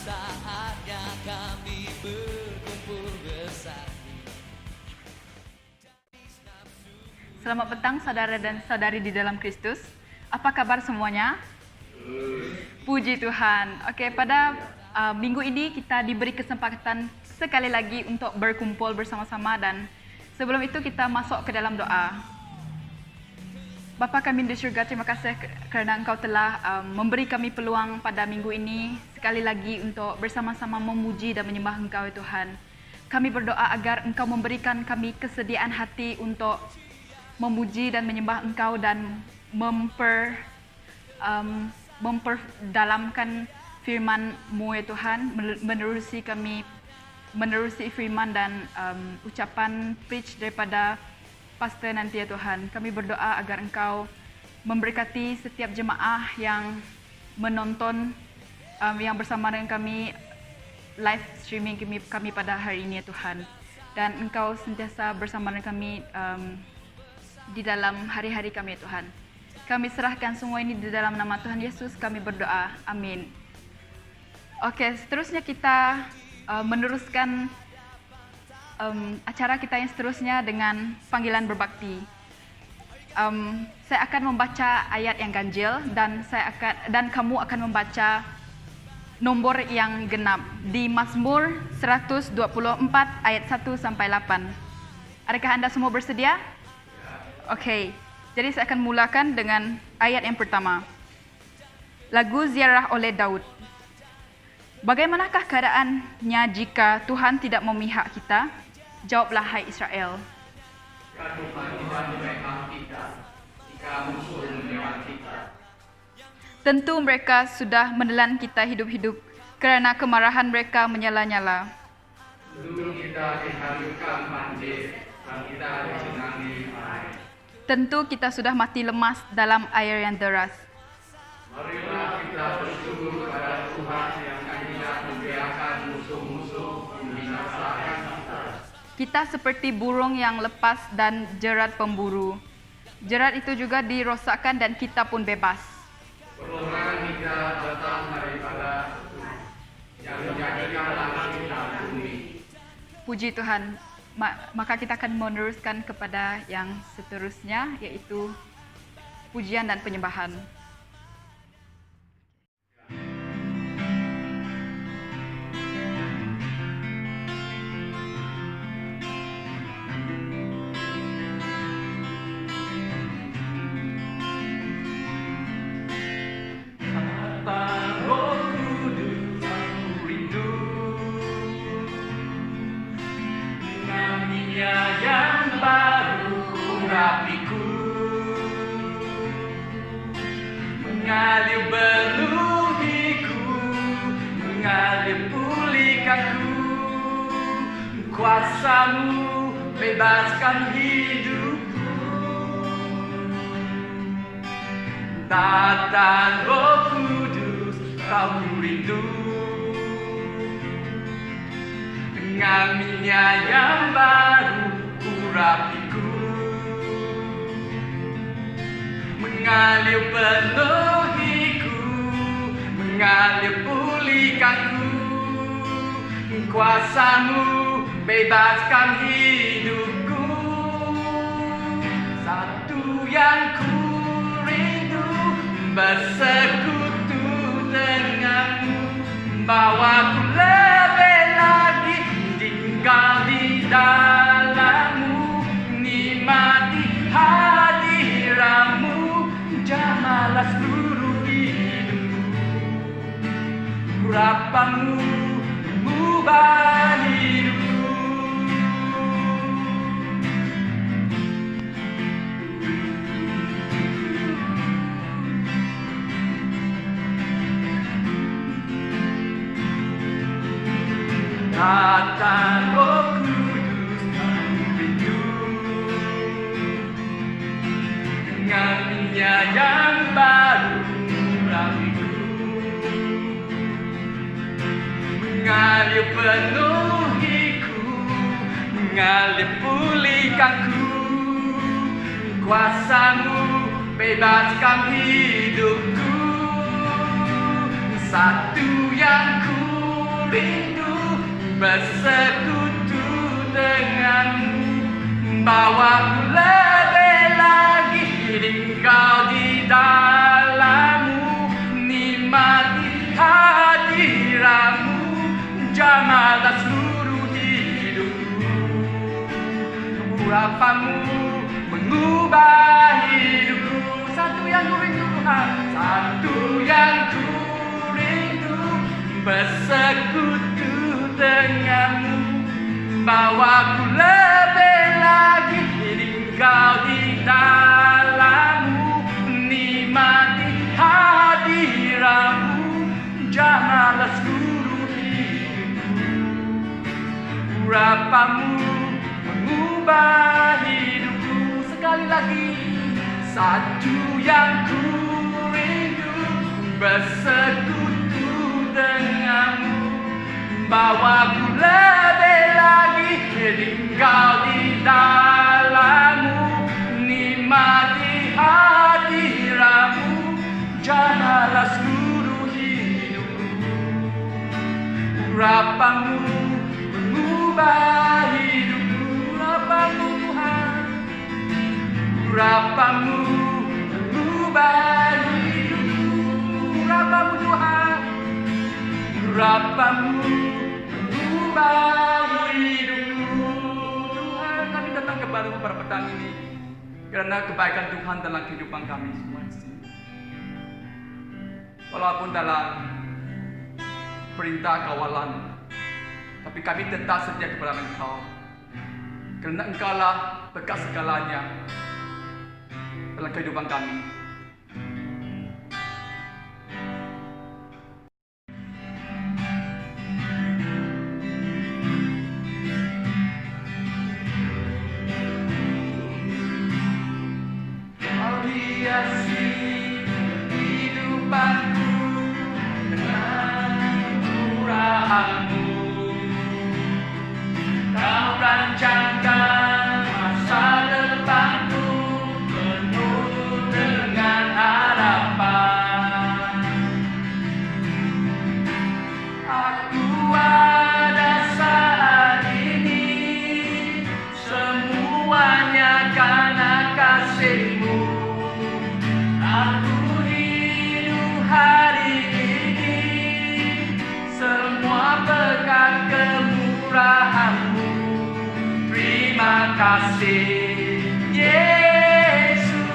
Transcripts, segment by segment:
saatnya kami berkumpul bersatu. Selamat petang saudara dan saudari di dalam Kristus. Apa kabar semuanya? Puji Tuhan. Oke, pada minggu ini kita diberi kesempatan sekali lagi untuk berkumpul bersama-sama, dan sebelum itu kita masuk ke dalam doa. Bapa kami di surga, terima kasih kerana Engkau telah memberi kami peluang pada minggu ini sekali lagi untuk bersama-sama memuji dan menyembah Engkau, ya Tuhan. Kami berdoa agar Engkau memberikan kami kesediaan hati untuk memuji dan menyembah Engkau dan memperdalamkan firman-Mu, ya Tuhan, menerusi firman dan ucapan preach daripada pastor nanti, ya Tuhan. Kami berdoa agar Engkau memberkati setiap jemaah yang menonton, yang bersama dengan kami, live streaming kami pada hari ini, ya Tuhan. Dan Engkau sentiasa bersama dengan kami di dalam hari-hari kami, ya Tuhan. Kami serahkan semua ini di dalam nama Tuhan Yesus kami berdoa. Amin. Oke, seterusnya kita meneruskan acara kita yang seterusnya dengan panggilan berbakti. Saya akan membaca ayat yang ganjil dan kamu akan membaca nombor yang genap di Mazmur 124 ayat 1 sampai 8. Adakah Anda semua bersedia? Okey. Jadi saya akan mulakan dengan ayat yang pertama. Lagu ziarah oleh Daud. Bagaimanakah keadaannya jika Tuhan tidak memihak kita? Jawablah, hai Israel. Tentu mereka sudah menelan kita hidup-hidup kerana kemarahan mereka menyala-nyala. Dulu kita diharuskan banjir dan kita disenangi air. Tentu kita sudah mati lemas dalam air yang deras. Marilah kita bersungguh kepada Tuhan yang tidak membiarkan musuh-musuh membinasakan kita. Kita seperti burung yang lepas dan jerat pemburu. Jerat itu juga dirosakkan dan kita pun bebas. Pertolongan kita datang daripada Tuhan yang menjadikan langit dan bumi. Puji Tuhan. Maka kita akan meneruskan kepada yang seterusnya, yaitu pujian dan penyembahan. Yang baru urapiku mengalir penuhiku, mengalir pulihkanku. Kuasa-Mu bebaskan hidupku. Datang Roh Kudus, Kau rindu dengan minyak yang baru urapiku, mengalir penuhiku, mengalir pulihkanku. Kuasa-Mu bebaskan hidupku. Satu yang ku rindu, bersekutu denganmu, bawaku lebih lagi tinggal di dalam-Mu, nikmati hadirat-Mu, jamalah seluruh hidupku. Urapan-Mu mengubah hidupku. Datang Roh Kudus, Aku rindu dengan minyak yang baru urapiku, mengalir penuhiku, mengalir pulihkanku. Kuasa-Mu bebaskan hidupku. Satu yang ku rindu bersekutu denganmu. Bawaku lebih lagi engkau di dalammu, nikmati hadiratmu, jamahlah seluruh hidupku. Urapanmu mengubah hidupku. Satu yang ku rindu Tuhan, satu yang ku rindu bersekutu denganmu. Bawaku lebih lagi engkau di dalammu, nikmati hadiratmu, jamahlah seluruh hidupku. Urapanmu mengubah hidupku. Sekali lagi, satu yang ku rindu bersekutu denganmu. Bawaku lebih lagi engkau di dalammu, nikmati hadiratmu, jamahlah seluruh hidupku. Urapanmu mengubah hidupku. Urapanmu Tuhan, urapanmu mengubah hidupku. Urapanmu Tuhan, urapanmu mengubah hidupku. Tuhan, kami datang kepadamu pada petang ini karena kebaikan Tuhan dalam kehidupan kami semua di sini. Walaupun dalam perintah kawalan, tapi kami tetap setia kepada Engkau, karena Engkaulah bekas segalanya dalam kehidupan kami. Kau hiasi kehidupanku dengan murahanmu. Kau rancangkan masa depanku penuh dengan harapan. Aku ada saat ini, semuanya karena kasih-Mu. Aku hidup hari ini, semua berkat kemurahan-Mu. Terima kasih Yesus,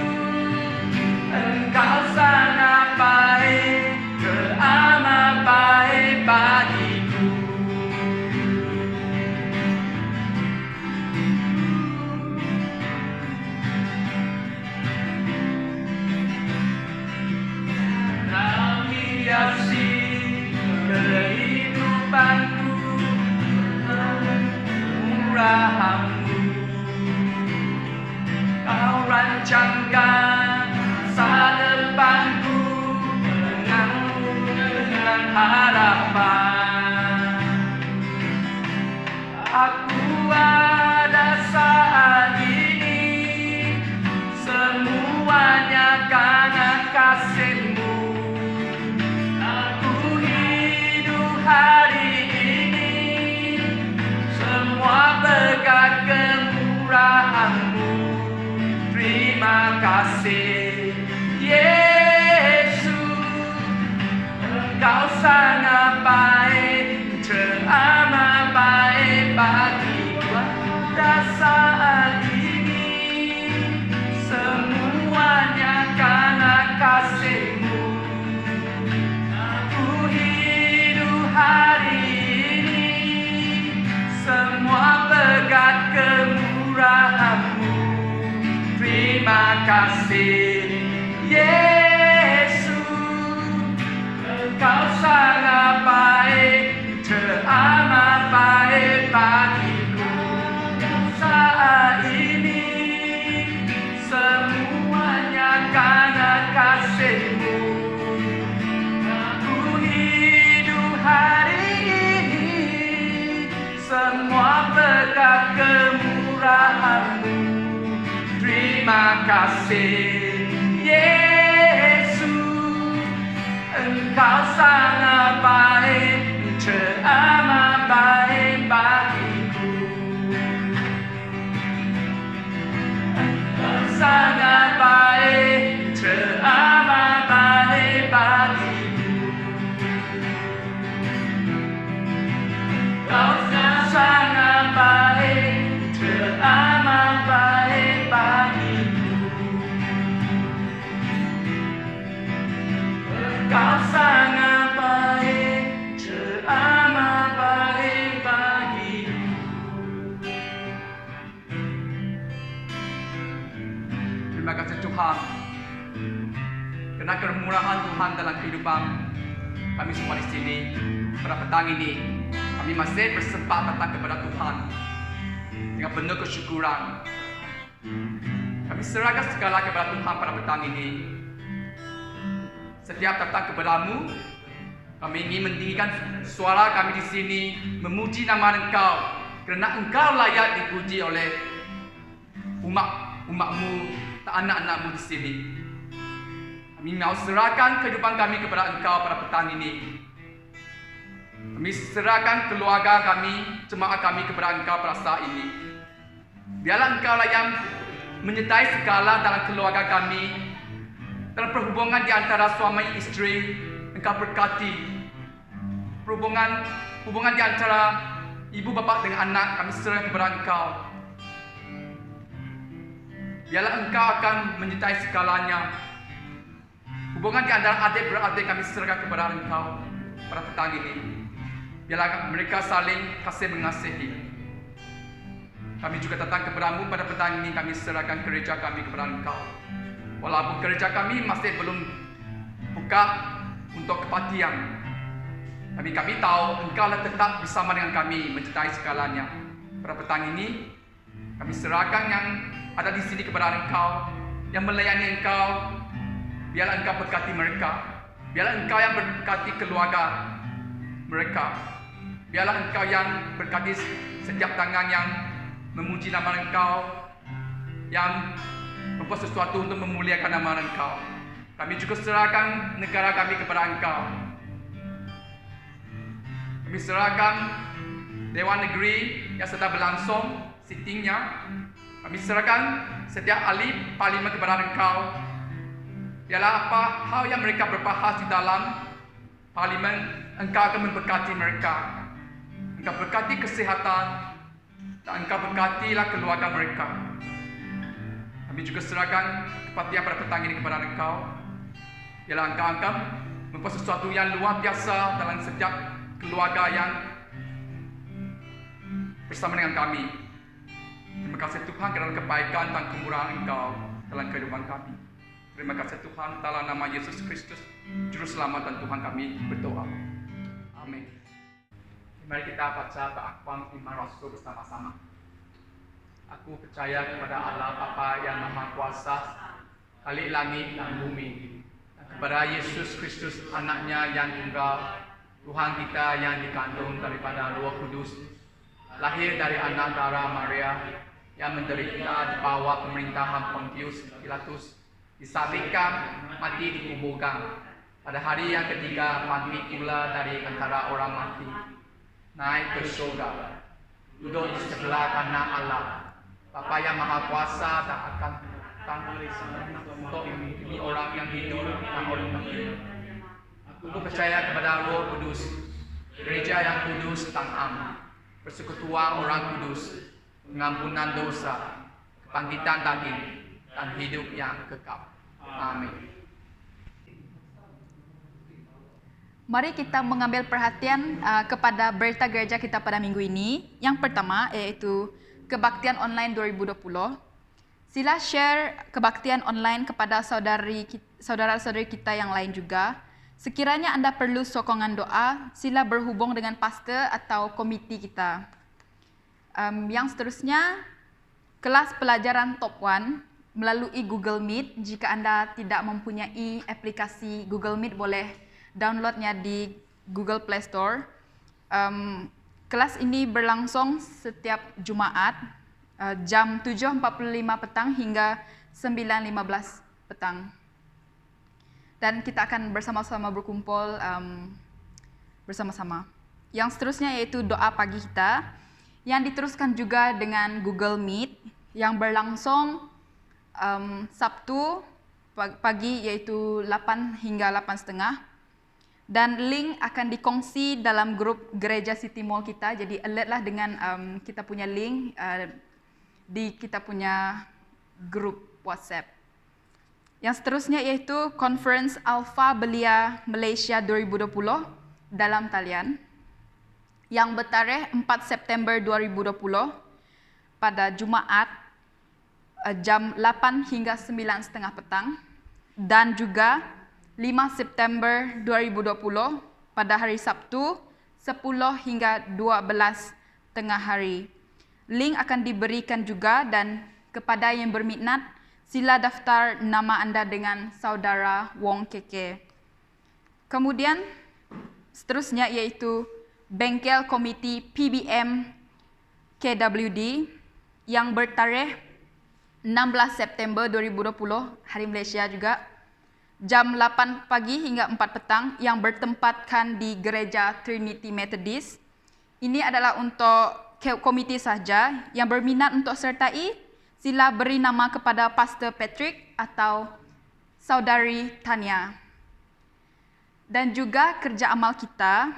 Engkau sangat baik, teramat baik bagiku. Kau hiasi kehidupanku murahan-Mu. Kau rancangkan masa depanku dengan harapan. Aku ada saat ini, semuanya karena kasih-Mu. Aku hidup hari ini, semua berkat kemurahan-Mu. Terima kasih Yesus, Engkau sangat baik, teramat baik bagiku. Pada saat ini, semuanya karena kasih-Mu. Aku hidup hari ini, semua berkat kemurahan-Mu. Terima kasih Yesus, Engkau sangat baik, teramat baik bagiku. Saat ini, semuanya karena kasih-Mu. Aku hidup hari ini, semua berkat kemurahan-Mu. Terima kasih Yesus, Engkau sangat baik, teramat baik bagiku. Engkau sangat baik, teramat baik bagiku. Engkau sangat baik, teramat baik bagiku. Engkau sangat baik, teramat baik bagiku. Terima kasih Tuhan, karena kemurahan Tuhan dalam kehidupan kami semua di sini. Pada petang ini, kami masih bersempat datang kepada Tuhan dengan penuh kesyukuran. Kami serahkan segala kepada Tuhan pada petang ini. Setiap datang kepadamu, kami ingin meninggikan suara kami di sini, memuji nama Engkau, kerana Engkau layak dipuji oleh umat-umatmu dan anak-anakmu di sini. Kami mau serahkan kehidupan kami kepada Engkau pada petang ini. Kami serahkan keluarga kami, jemaat kami kepada Engkau pada saat ini. Biarlah Engkau lah yang menyertai segala dalam keluarga kami. Dalam perhubungan di antara suami isteri, Engkau berkati. Hubungan di antara ibu bapa dengan anak, kami serahkan kepada Engkau. Biarlah Engkau akan menyertai segalanya. Hubungan di antara adik beradik kami serahkan kepada Engkau pada petang ini. Biarlah mereka saling kasih mengasihi. Kami juga datang kepadamu pada petang ini, kami serahkan gereja kami kepada Engkau. Walaupun gereja kami masih belum buka untuk kebaktian, tapi kami tahu Engkau lah tetap bersama dengan kami menyertai segalanya. Pada petang ini, kami serahkan yang ada di sini kepada Engkau, yang melayani Engkau. Biarlah Engkau berkati mereka. Biarlah Engkau yang berkati keluarga mereka. Biarlah Engkau yang berkati setiap tangan yang memuji nama Engkau, yang membuat sesuatu untuk memuliakan nama Engkau. Kami juga serahkan negara kami kepada Engkau. Kami serahkan Dewan Negeri yang sedang berlangsung sittingnya. Kami serahkan setiap ahli parlimen kepada Engkau. Biarlah apa hal yang mereka berbahas di dalam parlimen, Engkau akan memberkati mereka. Engkau berkati kesihatan, dan Engkau berkatilah keluarga mereka. Kami juga serahkan kebaktian pada petang ini kepada Engkau. Biarlah Engkau akan membuat sesuatu yang luar biasa dalam setiap keluarga yang bersama dengan kami. Terima kasih Tuhan kerana kebaikan dan kemurahan Engkau dalam kehidupan kami. Terima kasih Tuhan, dalam nama Yesus Kristus, Juru Selamat dan Tuhan kami berdoa. Amin. Mari kita baca keakhuan iman Rasul bersama-sama. Aku percaya kepada Allah Bapa yang Maha Kuasa, Khalik langit dan bumi, dan kepada Yesus Kristus, Anaknya yang tunggal, Tuhan kita yang dikandung daripada Roh Kudus, lahir dari anak darah Maria, yang menderita di bawah pemerintahan Pontius Pilatus, disalibkan, mati, dikuburkan. Pada hari yang ketiga, bangkit pula dari antara orang mati, naik ke surga, duduk di sebelah kanan Allah, Bapa yang Maha Kuasa, dan akan datang untuk menghakimi orang yang hidup dan orang mati. Aku percaya kepada Roh Kudus, gereja yang kudus dan am, persekutuan orang kudus, pengampunan dosa, kebangkitan daging, dan hidup yang kekal. Amin. Mari kita mengambil perhatian kepada berita gereja kita pada minggu ini. Yang pertama yaitu kebaktian online 2020. Sila share kebaktian online kepada saudara-saudari kita yang lain juga. Sekiranya Anda perlu sokongan doa, sila berhubung dengan pastor atau komiti kita. Yang seterusnya, kelas pelajaran top 1 melalui Google Meet. Jika Anda tidak mempunyai aplikasi Google Meet, boleh downloadnya di Google Play Store. Kelas ini berlangsung setiap Jumaat jam 7.45 petang hingga 9.15 petang. Dan kita akan bersama-sama berkumpul bersama-sama. Yang seterusnya yaitu doa pagi kita yang diteruskan juga dengan Google Meet yang berlangsung Sabtu pagi yaitu 8 hingga 8.30. Dan link akan dikongsi dalam grup Gereja City Mall kita. Jadi alertlah dengan kita punya link di kita punya grup WhatsApp. Yang seterusnya yaitu Conference Alpha Belia Malaysia 2020 dalam talian yang bertarikh 4 September 2020 pada Jumaat jam 8 hingga 9.30 petang dan juga 5 September 2020 pada hari Sabtu 10 hingga 12 tengah hari. Link akan diberikan juga dan kepada yang berminat sila daftar nama anda dengan saudara Wong Keke. Kemudian seterusnya yaitu Bengkel Komiti PBM KWD yang bertarikh 16 September 2020 hari Malaysia juga jam 8 pagi hingga 4 petang yang bertempatkan di Gereja Trinity Methodist. Ini adalah untuk komiti saja. Yang berminat untuk sertai, sila beri nama kepada Pastor Patrick atau Saudari Tania. Dan juga kerja amal kita,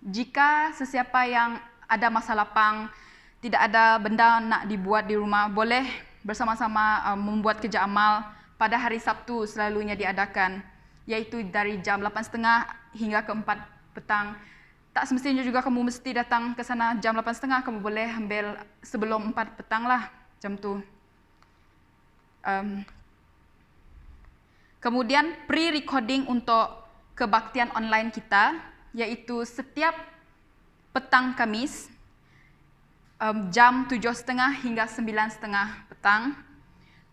jika sesiapa yang ada masa lapang, tidak ada benda nak dibuat di rumah, boleh bersama-sama membuat kerja amal pada hari Sabtu selalunya diadakan, yaitu dari jam 8.30 hingga ke 4 petang. Tak semestinya juga kamu mesti datang ke sana jam 8.30, kamu boleh ambil sebelum 4 petang lah, jam tu. Kemudian pre-recording untuk kebaktian online kita, yaitu setiap petang Khamis, jam 7.30 hingga 9.30 petang.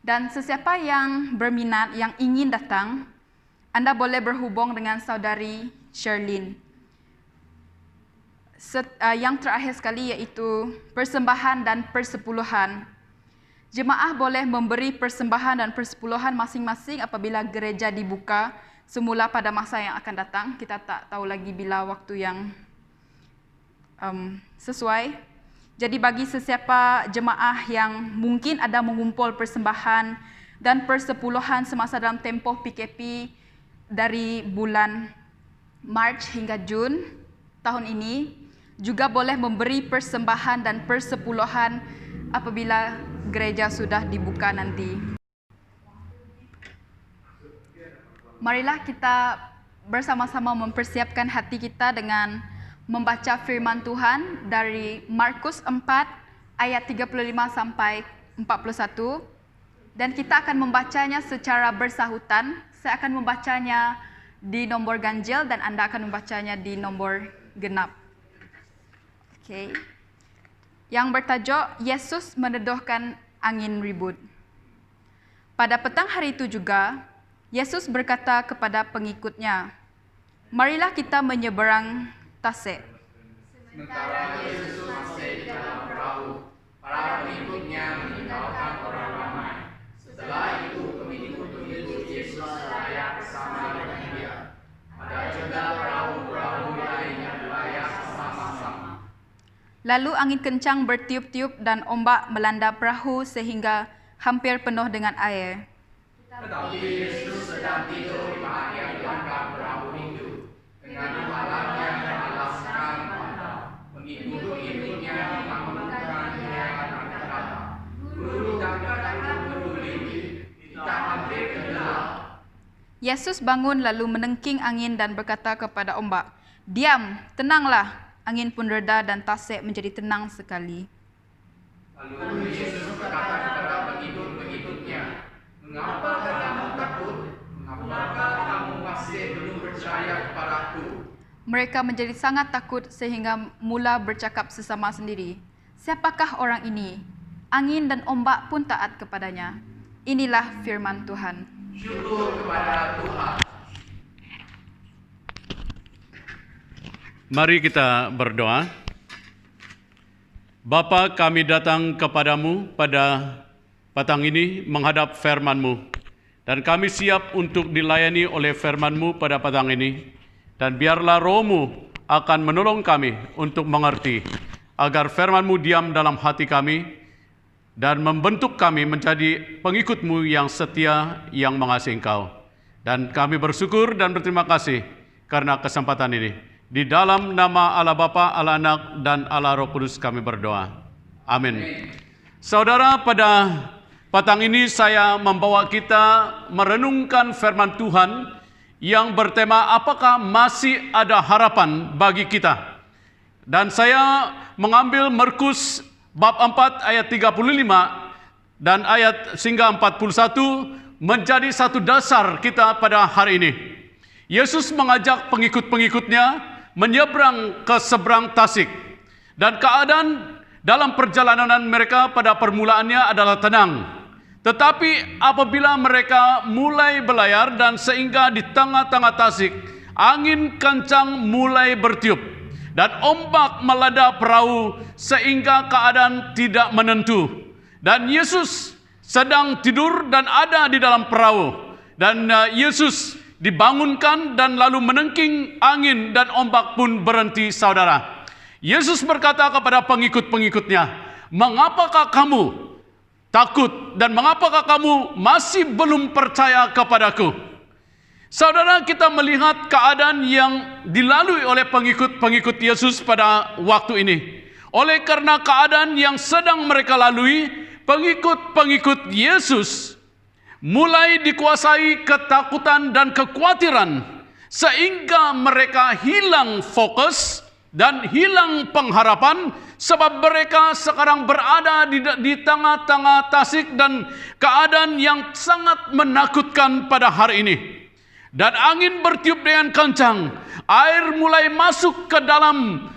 Dan sesiapa yang berminat, yang ingin datang, anda boleh berhubung dengan saudari Sherlyn. Yang terakhir sekali iaitu persembahan dan persepuluhan. Jemaah boleh memberi persembahan dan persepuluhan masing-masing apabila gereja dibuka semula pada masa yang akan datang. Kita tak tahu lagi bila waktu yang sesuai. Jadi bagi sesiapa jemaah yang mungkin ada mengumpul persembahan dan persepuluhan semasa dalam tempoh PKP dari bulan Mac hingga Jun tahun ini, juga boleh memberi persembahan dan persepuluhan apabila gereja sudah dibuka nanti. Marilah kita bersama-sama mempersiapkan hati kita dengan membaca firman Tuhan dari Markus 4 ayat 35 sampai 41 dan kita akan membacanya secara bersahutan. Saya akan membacanya di nombor ganjil dan anda akan membacanya di nombor genap. Okay. Yang bertajuk Yesus meneduhkan angin ribut. Pada petang hari itu juga Yesus berkata kepada pengikutnya, "Marilah kita menyeberang Tasik." Sementara Yesus masih di dalam perahu, para pengikutnya meninggalkan orang ramai. Setelah itu pengikut-pengikut Yesus berlayar bersama dengan dia. Ada juga perahu-perahu lain yang berlayar sama-sama. Lalu angin kencang bertiup-tiup dan ombak melanda perahu sehingga hampir penuh dengan air. Tetapi Yesus sedang tidur di bahagian belakang perahu itu. Dengan kepalanya beralaskan pandang, pengikut-pengikutnya mengamalkan dia dan berkata, "Guru, jangan takut peduli, kita hampir tenggelam." Yesus bangun lalu menengking angin dan berkata kepada ombak, "Diam, tenanglah." Angin pun reda dan tasik menjadi tenang sekali. Lalu Yesus berkata kepada pengikut-pengikutnya, "Mengapa kamu takut? Mengapa kamu masih belum percaya kepadaku?" Mereka menjadi sangat takut sehingga mula bercakap sesama sendiri, "Siapakah orang ini? Angin dan ombak pun taat kepadanya." Inilah firman Tuhan. Syukur kepada Tuhan. Mari kita berdoa. Bapa, kami datang kepadamu pada petang ini menghadap firman-Mu. Dan kami siap untuk dilayani oleh firman-Mu pada petang ini. Dan biarlah Roh-Mu akan menolong kami untuk mengerti, agar firman-Mu diam dalam hati kami dan membentuk kami menjadi pengikut-Mu yang setia, yang mengasihi Engkau. Dan kami bersyukur dan berterima kasih karena kesempatan ini. Di dalam nama Allah Bapa, Allah Anak, dan Allah Roh Kudus kami berdoa. Amin. Saudara, pada petang ini saya membawa kita merenungkan firman Tuhan yang bertema apakah masih ada harapan bagi kita. Dan saya mengambil Markus bab 4 ayat 35 dan ayat hingga 41 menjadi satu dasar kita pada hari ini. Yesus mengajak pengikut-pengikutnya menyeberang ke seberang Tasik. Dan keadaan dalam perjalanan mereka pada permulaannya adalah tenang. Tetapi apabila mereka mulai berlayar dan sehingga di tengah-tengah Tasik, angin kencang mulai bertiup dan ombak melanda perahu sehingga keadaan tidak menentu. Dan Yesus sedang tidur dan ada di dalam perahu. Dan Yesus dibangunkan dan lalu menengking angin dan ombak pun berhenti, saudara. Yesus berkata kepada pengikut-pengikutnya, "Mengapakah kamu takut dan mengapakah kamu masih belum percaya kepadaku?" Saudara, kita melihat keadaan yang dilalui oleh pengikut-pengikut Yesus pada waktu ini. Oleh karena keadaan yang sedang mereka lalui, pengikut-pengikut Yesus mulai dikuasai ketakutan dan kekhawatiran sehingga mereka hilang fokus dan hilang pengharapan, sebab mereka sekarang berada di tengah-tengah Tasik dan keadaan yang sangat menakutkan pada hari ini. Dan angin bertiup dengan kencang, air mulai masuk ke dalam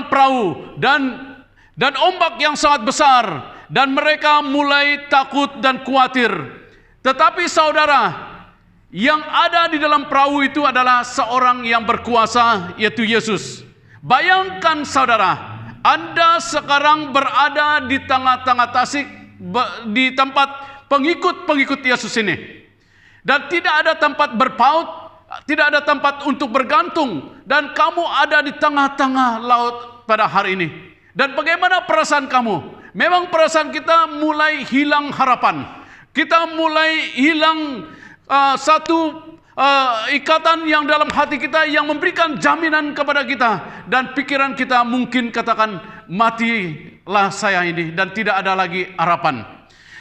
perahu dan ombak yang sangat besar, dan mereka mulai takut dan khawatir. Tetapi saudara, yang ada di dalam perahu itu adalah seorang yang berkuasa, yaitu Yesus. Bayangkan saudara, Anda sekarang berada di tengah-tengah Tasik, di tempat pengikut-pengikut Yesus ini. Dan tidak ada tempat berpaut, tidak ada tempat untuk bergantung. Dan kamu ada di tengah-tengah laut pada hari ini. Dan bagaimana perasaan kamu? Memang perasaan kita mulai hilang harapan. Kita mulai hilang satu ikatan yang dalam hati kita yang memberikan jaminan kepada kita. Dan pikiran kita mungkin katakan, matilah saya ini dan tidak ada lagi harapan.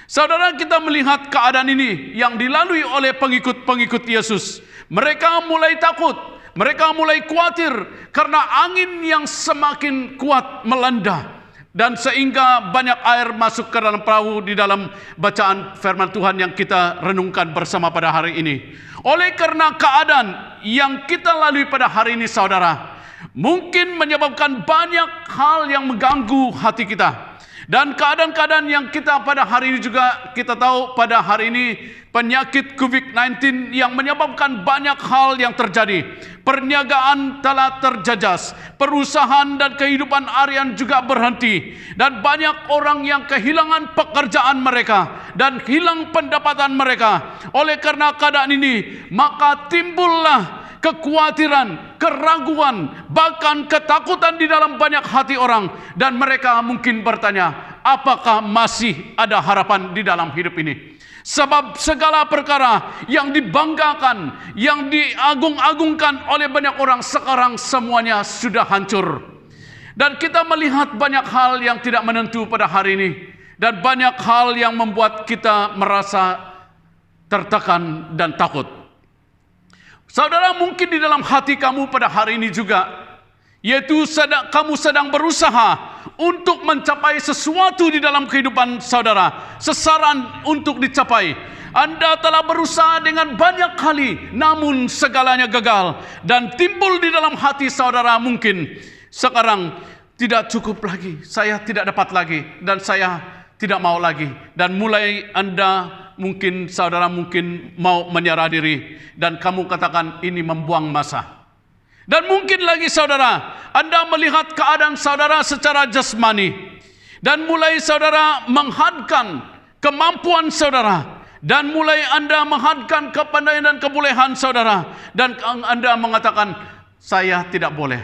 Saudara, kita melihat keadaan ini yang dilalui oleh pengikut-pengikut Yesus. Mereka mulai takut, mereka mulai khawatir karena angin yang semakin kuat melanda. Dan sehingga banyak air masuk ke dalam perahu di dalam bacaan firman Tuhan yang kita renungkan bersama pada hari ini. Oleh karena keadaan yang kita lalui pada hari ini, saudara, mungkin menyebabkan banyak hal yang mengganggu hati kita. Dan keadaan-keadaan yang kita pada hari ini juga kita tahu pada hari ini penyakit COVID-19 yang menyebabkan banyak hal yang terjadi. Perniagaan telah terjejas, perusahaan dan kehidupan harian juga berhenti, dan banyak orang yang kehilangan pekerjaan mereka dan hilang pendapatan mereka. Oleh karena keadaan ini, maka timbullah kekhawatiran, keraguan, bahkan ketakutan di dalam banyak hati orang. Dan mereka mungkin bertanya, apakah masih ada harapan di dalam hidup ini? Sebab segala perkara yang dibanggakan, yang diagung-agungkan oleh banyak orang, sekarang semuanya sudah hancur. Dan kita melihat banyak hal yang tidak menentu pada hari ini. Dan banyak hal yang membuat kita merasa tertekan dan takut. Saudara, mungkin di dalam hati kamu pada hari ini juga, yaitu kamu sedang berusaha untuk mencapai sesuatu di dalam kehidupan saudara, sasaran untuk dicapai. Anda telah berusaha dengan banyak kali, namun segalanya gagal. Dan timbul di dalam hati saudara mungkin, sekarang tidak cukup lagi, saya tidak dapat lagi, dan saya tidak mau lagi. Dan mulai saudara mungkin mau menyerah diri, dan kamu katakan ini membuang masa. Dan mungkin lagi saudara, Anda melihat keadaan saudara secara jasmani, dan mulai saudara menghadkan kemampuan saudara, dan mulai Anda menghadkan kepandaian dan kebolehan saudara, dan Anda mengatakan, saya tidak boleh,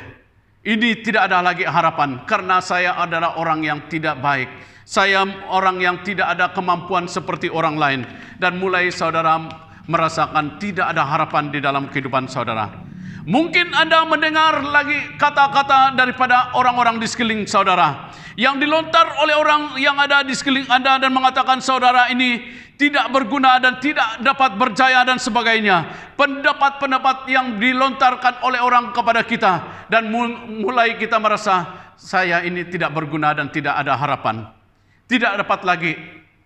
Ini tidak ada lagi harapan karena saya adalah orang yang tidak baik. Saya orang yang tidak ada kemampuan seperti orang lain. Dan mulai saudara merasakan tidak ada harapan di dalam kehidupan saudara. Mungkin Anda mendengar lagi kata-kata daripada orang-orang di sekeliling saudara yang dilontar oleh orang yang ada di sekeliling Anda dan mengatakan saudara ini tidak berguna dan tidak dapat berjaya dan sebagainya. Pendapat-pendapat yang dilontarkan oleh orang kepada kita dan mulai kita merasa saya ini tidak berguna dan tidak ada harapan. Tidak dapat lagi,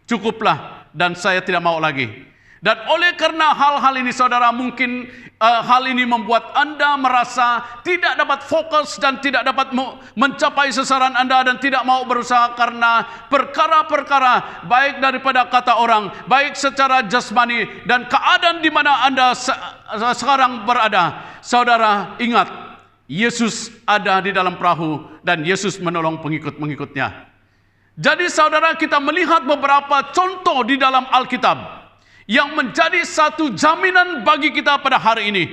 cukuplah dan saya tidak mau lagi. Dan oleh karena hal-hal ini saudara, mungkin hal ini membuat Anda merasa tidak dapat fokus dan tidak dapat mencapai sasaran Anda dan tidak mau berusaha karena perkara-perkara baik daripada kata orang, baik secara jasmani dan keadaan di mana Anda sekarang berada. Saudara ingat, Yesus ada di dalam perahu dan Yesus menolong pengikut-pengikutnya. Jadi saudara, kita melihat beberapa contoh di dalam Alkitab yang menjadi satu jaminan bagi kita pada hari ini,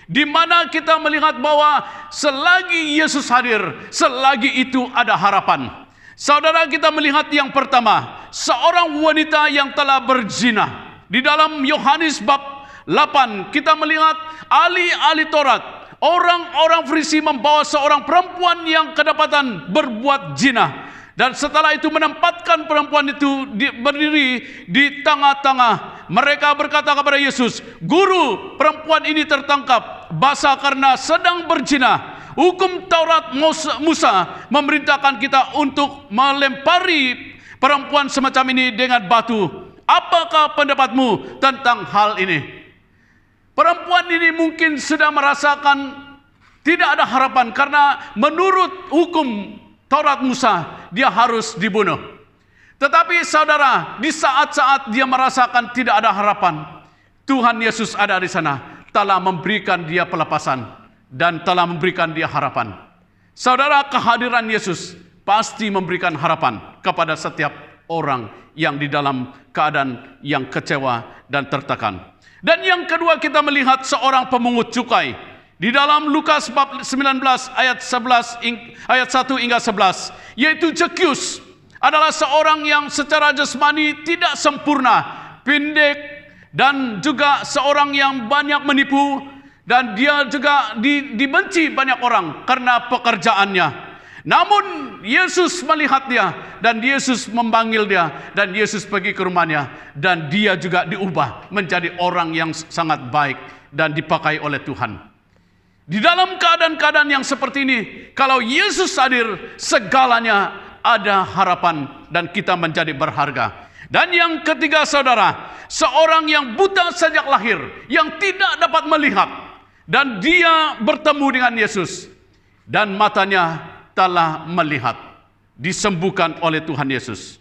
di mana kita melihat bahwa selagi Yesus hadir, selagi itu ada harapan. Saudara, kita melihat yang pertama, seorang wanita yang telah berzina. Di dalam Yohanes bab 8, kita melihat ahli-ahli Taurat, orang-orang Farisi membawa seorang perempuan yang kedapatan berbuat zina. Dan setelah itu menempatkan perempuan itu berdiri di tengah-tengah. Mereka berkata kepada Yesus, "Guru, perempuan ini tertangkap basah karena sedang berzina. Hukum Taurat Musa memerintahkan kita untuk melempari perempuan semacam ini dengan batu. Apakah pendapatmu tentang hal ini?" Perempuan ini mungkin sudah merasakan tidak ada harapan karena menurut hukum Taurat Musa dia harus dibunuh. Tetapi saudara, di saat-saat dia merasakan tidak ada harapan, Tuhan Yesus ada di sana, telah memberikan dia pelepasan dan telah memberikan dia harapan. Saudara, kehadiran Yesus pasti memberikan harapan kepada setiap orang yang di dalam keadaan yang kecewa dan tertekan. Dan yang kedua, kita melihat seorang pemungut cukai. Di dalam Lukas bab 19 ayat 1 hingga 11, yaitu Zakeus adalah seorang yang secara jasmani tidak sempurna, pendek, dan juga seorang yang banyak menipu, dan dia juga dibenci banyak orang karena pekerjaannya. Namun Yesus melihat dia dan Yesus memanggil dia dan Yesus pergi ke rumahnya dan dia juga diubah menjadi orang yang sangat baik dan dipakai oleh Tuhan. Di dalam keadaan-keadaan yang seperti ini, kalau Yesus hadir, segalanya ada harapan dan kita menjadi berharga. Dan yang ketiga saudara, seorang yang buta sejak lahir, yang tidak dapat melihat, dan dia bertemu dengan Yesus, dan matanya telah melihat, disembuhkan oleh Tuhan Yesus.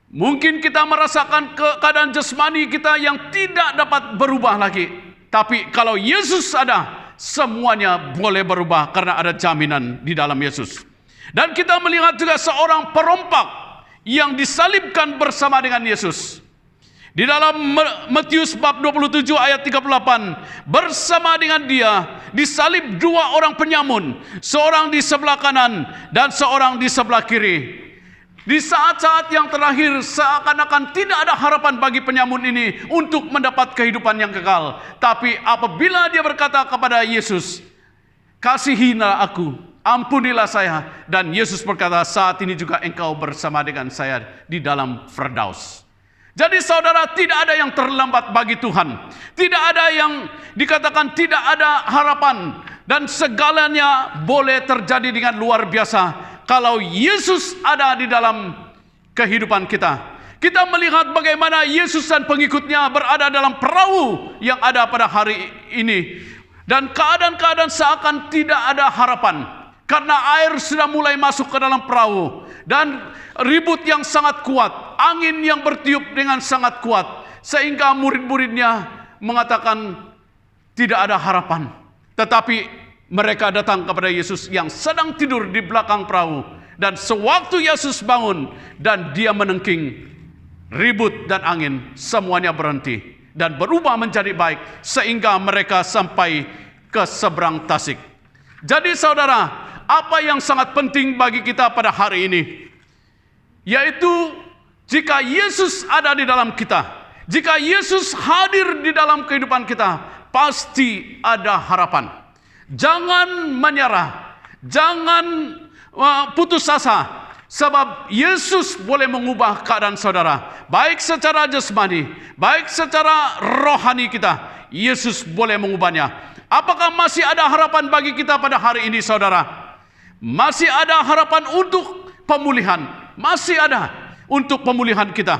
Mungkin kita merasakan keadaan jasmani kita yang tidak dapat berubah lagi, tapi kalau Yesus ada, semuanya boleh berubah karena ada jaminan di dalam Yesus. Dan kita melihat juga seorang perompak yang disalibkan bersama dengan Yesus. Di dalam Matius bab 27 ayat 38, bersama dengan dia disalib dua orang penyamun, seorang di sebelah kanan dan seorang di sebelah kiri. Di saat-saat yang terakhir seakan-akan tidak ada harapan bagi penyamun ini untuk mendapat kehidupan yang kekal. Tapi apabila dia berkata kepada Yesus, "Kasihilah aku, ampunilah saya." Dan Yesus berkata, "Saat ini juga engkau bersama dengan saya di dalam Firdaus." Jadi saudara, tidak ada yang terlambat bagi Tuhan. Tidak ada yang dikatakan tidak ada harapan. Dan segalanya boleh terjadi dengan luar biasa kalau Yesus ada di dalam kehidupan kita. Kita melihat bagaimana Yesus dan pengikutnya berada dalam perahu yang ada pada hari ini. Dan keadaan-keadaan seakan tidak ada harapan. Karena air sudah mulai masuk ke dalam perahu. Dan ribut yang sangat kuat. Angin yang bertiup dengan sangat kuat. Sehingga murid-muridnya mengatakan tidak ada harapan. Tetapi mereka datang kepada Yesus yang sedang tidur di belakang perahu. Dan sewaktu Yesus bangun dan dia menengking, ribut dan angin semuanya berhenti dan berubah menjadi baik sehingga mereka sampai ke seberang tasik. Jadi saudara, apa yang sangat penting bagi kita pada hari ini, yaitu jika Yesus ada di dalam kita, jika Yesus hadir di dalam kehidupan kita, pasti ada harapan. Jangan menyerah, jangan putus asa, sebab Yesus boleh mengubah keadaan saudara, baik secara jasmani, baik secara rohani kita. Yesus boleh mengubahnya. Apakah masih ada harapan bagi kita pada hari ini, saudara? Masih ada harapan untuk pemulihan, masih ada untuk pemulihan kita,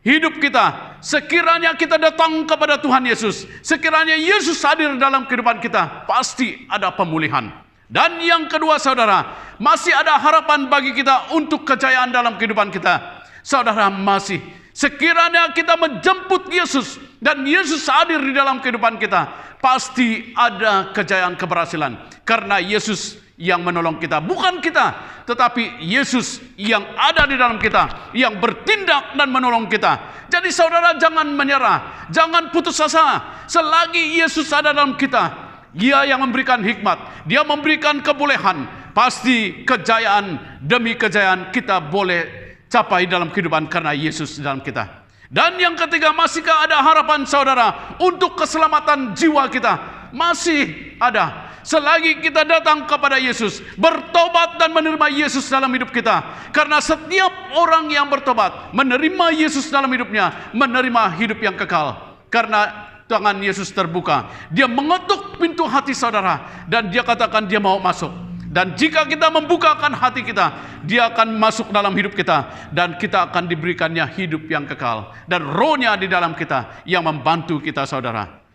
hidup kita. Sekiranya kita datang kepada Tuhan Yesus, sekiranya Yesus hadir dalam kehidupan kita, pasti ada pemulihan. Dan yang kedua, saudara, masih ada harapan bagi kita untuk kejayaan dalam kehidupan kita. Saudara, masih sekiranya kita menjemput Yesus dan Yesus hadir di dalam kehidupan kita, pasti ada kejayaan, keberhasilan. Karena Yesus yang menolong kita, bukan kita, tetapi Yesus yang ada di dalam kita, yang bertindak dan menolong kita. Jadi saudara, jangan menyerah, jangan putus asa. Selagi Yesus ada dalam kita, Dia yang memberikan hikmat, Dia memberikan kebolehan, pasti kejayaan demi kejayaan kita boleh capai dalam kehidupan karena Yesus di dalam kita. Dan yang ketiga, masihkah ada harapan saudara untuk keselamatan jiwa kita? Masih ada. Selagi kita datang kepada Yesus, bertobat dan menerima Yesus dalam hidup kita. Karena setiap orang yang bertobat, menerima Yesus dalam hidupnya, menerima hidup yang kekal. Karena tangan Yesus terbuka, Dia mengetuk pintu hati saudara, dan Dia katakan Dia mau masuk. Dan jika kita membukakan hati kita, Dia akan masuk dalam hidup kita, dan kita akan diberikannya hidup yang kekal. Dan Roh-Nya di dalam kita yang membantu kita, saudara.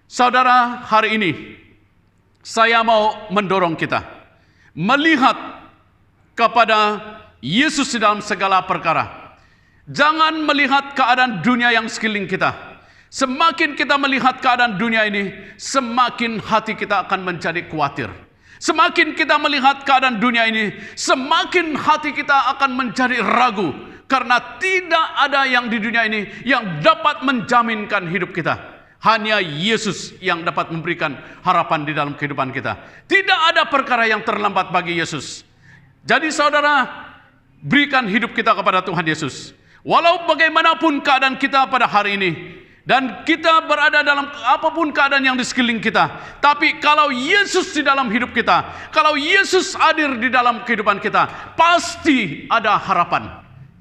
Saudara, hari ini saya mau mendorong kita melihat kepada Yesus di dalam segala perkara. Jangan melihat keadaan dunia yang sekeliling kita. Semakin kita melihat keadaan dunia ini, semakin hati kita akan menjadi khawatir. Semakin kita melihat keadaan dunia ini, semakin hati kita akan menjadi ragu. Karena tidak ada yang di dunia ini yang dapat menjaminkan hidup kita. Hanya Yesus yang dapat memberikan harapan di dalam kehidupan kita. Tidak ada perkara yang terlambat bagi Yesus. Jadi saudara, berikan hidup kita kepada Tuhan Yesus. Walau bagaimanapun keadaan kita pada hari ini, dan kita berada dalam apapun keadaan yang di sekeliling kita, tapi kalau Yesus di dalam hidup kita, kalau Yesus hadir di dalam kehidupan kita, pasti ada harapan.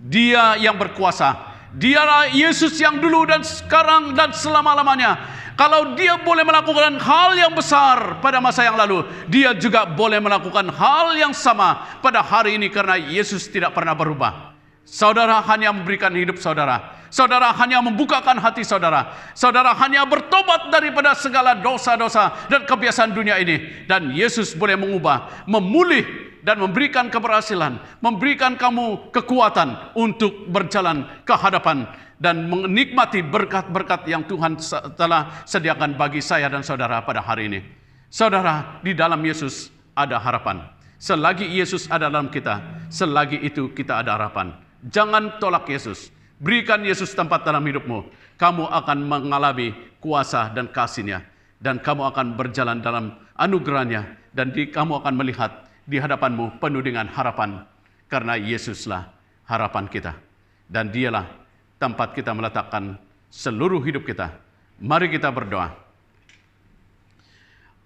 Dia yang berkuasa. Dialah Yesus yang dulu dan sekarang dan selama-lamanya. Kalau Dia boleh melakukan hal yang besar pada masa yang lalu, Dia juga boleh melakukan hal yang sama pada hari ini, karena Yesus tidak pernah berubah. Saudara hanya memberikan hidup saudara. Saudara hanya membukakan hati saudara. Saudara hanya bertobat daripada segala dosa-dosa dan kebiasaan dunia ini. Dan Yesus boleh mengubah, memulih, dan memberikan keberhasilan, memberikan kamu kekuatan untuk berjalan ke hadapan dan menikmati berkat-berkat yang Tuhan telah sediakan bagi saya dan saudara pada hari ini. Saudara, di dalam Yesus ada harapan. Selagi Yesus ada dalam kita, selagi itu kita ada harapan. Jangan tolak Yesus. Berikan Yesus tempat dalam hidupmu. Kamu akan mengalami kuasa dan kasih-Nya, dan kamu akan berjalan dalam anugerah-Nya, dan kamu akan melihat di hadapanmu penuh dengan harapan, karena Yesuslah harapan kita, dan Dialah tempat kita meletakkan seluruh hidup kita. Mari kita berdoa.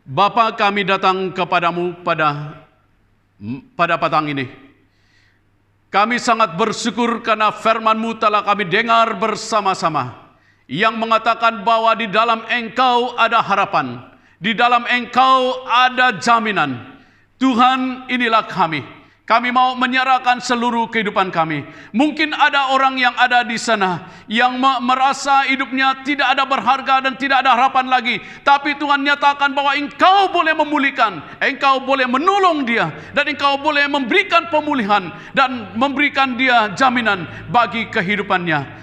Bapa, kami datang kepadamu pada petang ini. Kami sangat bersyukur karena firman-Mu telah kami dengar bersama-sama, yang mengatakan bahwa di dalam Engkau ada harapan, di dalam Engkau ada jaminan. Tuhan, inilah kami. Kami mau menyerahkan seluruh kehidupan kami. Mungkin ada orang yang ada di sana yang merasa hidupnya tidak ada berharga dan tidak ada harapan lagi. Tapi Tuhan nyatakan bahwa Engkau boleh memulihkan, Engkau boleh menolong dia, dan Engkau boleh memberikan pemulihan dan memberikan dia jaminan bagi kehidupannya.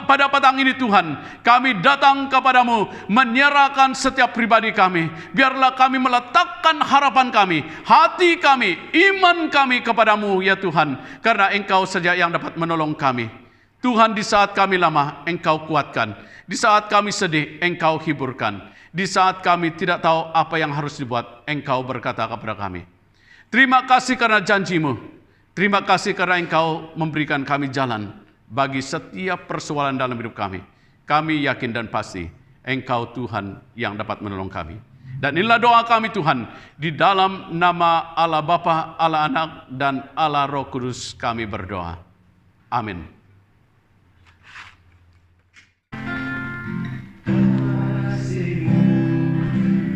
Pada petang ini Tuhan, kami datang kepadamu menyerahkan setiap pribadi kami. Biarlah kami meletakkan harapan kami, hati kami, iman kami kepadamu ya Tuhan. Karena Engkau saja yang dapat menolong kami. Tuhan, di saat kami lemah, Engkau kuatkan. Di saat kami sedih, Engkau hiburkan. Di saat kami tidak tahu apa yang harus dibuat, Engkau berkata kepada kami. Terima kasih karena janji-Mu. Terima kasih karena Engkau memberikan kami jalan bagi setiap persoalan dalam hidup kami. Kami yakin dan pasti Engkau Tuhan yang dapat menolong kami. Dan inilah doa kami Tuhan, di dalam nama Allah Bapa, Allah Anak, dan Allah Roh Kudus kami berdoa. Amin.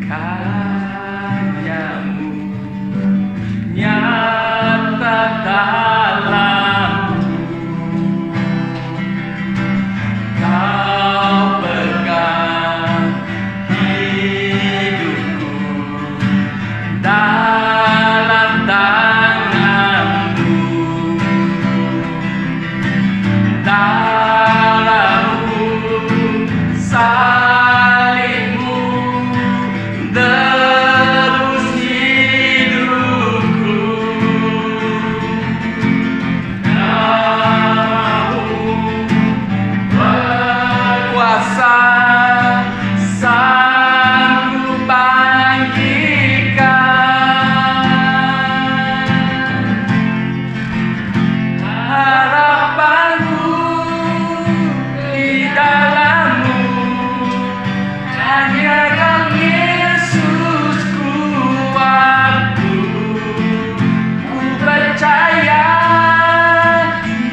Karyamu nyata dalamku, Kau pegang hidupku dalam tanganmu, dalam salibmu terus hidupku. Namamu berkuasa, sanggup bangkitkan harapanku di dalammu. Hanya Kau Yesus kuatku, ku percaya,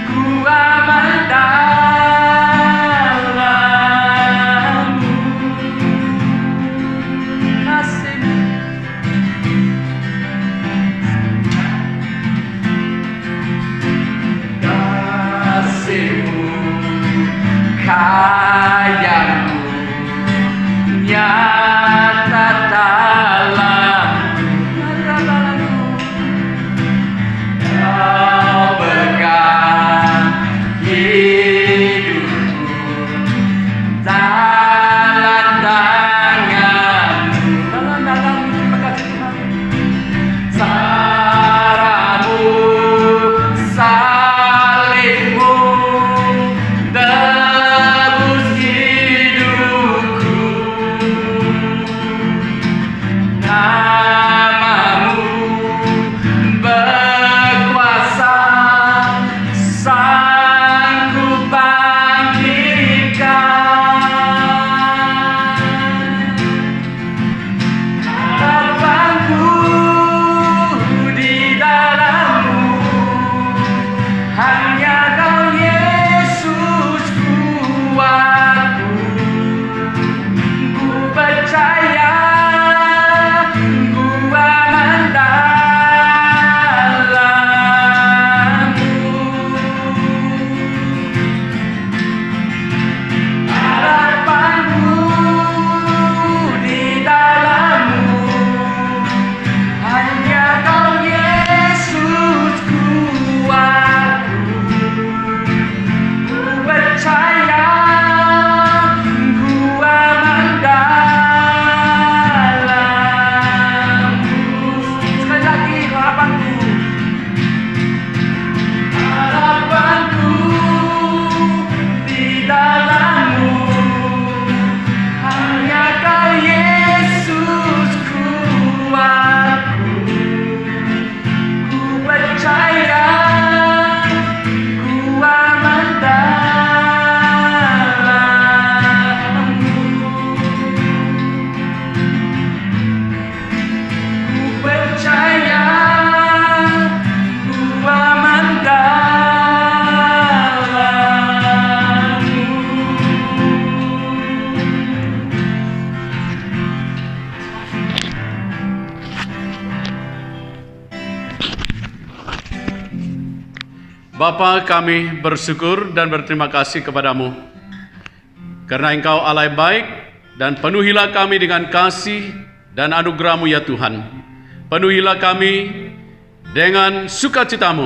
ku aman dalam-Mu. Kasih-Mu kayamu nyata dalamku, Kau pegang hidupku dalam tanganmu. Terima kasih Tuhan. Saramu, salibmu tebus hidupku. Namamu berkuasa, sanggup bangkitkan harapanku di dalammu. Hanya Kau Yesus kuatku, ku percaya, ku aman dalam-Mu. Harapanku di dalammu. Hanya Kau Yesus kuatku, ku percaya, ku aman dalam-Mu. Sekali lagi, harapanku di dalammu. Hanya Kau Yesus kuatku, ku percaya, ku aman dalam-Mu. Ku percaya, ku aman dalam-Mu. Bapa, kami bersyukur dan berterima kasih kepadamu karena Engkau Allah yang baik, dan penuhilah kami dengan kasih dan anugerah-Mu ya Tuhan. Penuhilah kami dengan sukacita-Mu,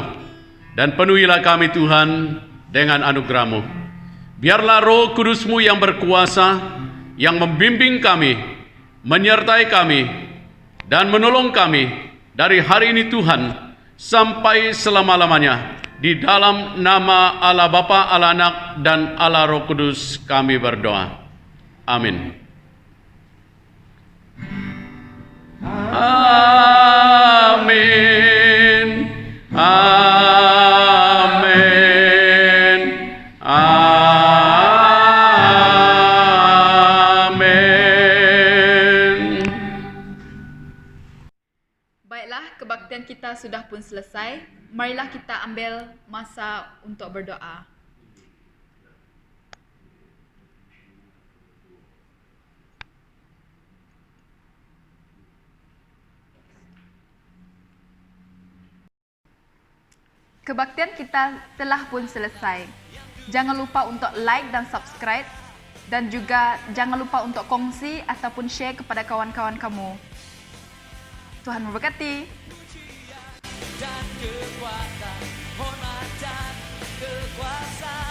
dan penuhilah kami Tuhan dengan anugerah-Mu. Biarlah Roh Kudus-Mu yang berkuasa, yang membimbing kami, menyertai kami, dan menolong kami dari hari ini Tuhan sampai selama-lamanya. Di dalam nama Allah Bapa, Allah Anak, dan Allah Roh Kudus kami berdoa. Amin. Amin. Baiklah, kebaktian kita sudah pun selesai. Marilah kita ambil masa untuk berdoa. Kebaktian kita telah pun selesai. Jangan lupa untuk like dan subscribe, dan juga jangan lupa untuk kongsi ataupun share kepada kawan-kawan kamu. Tuhan memberkati. Dan kekuatan, hormat dan kekuasaan.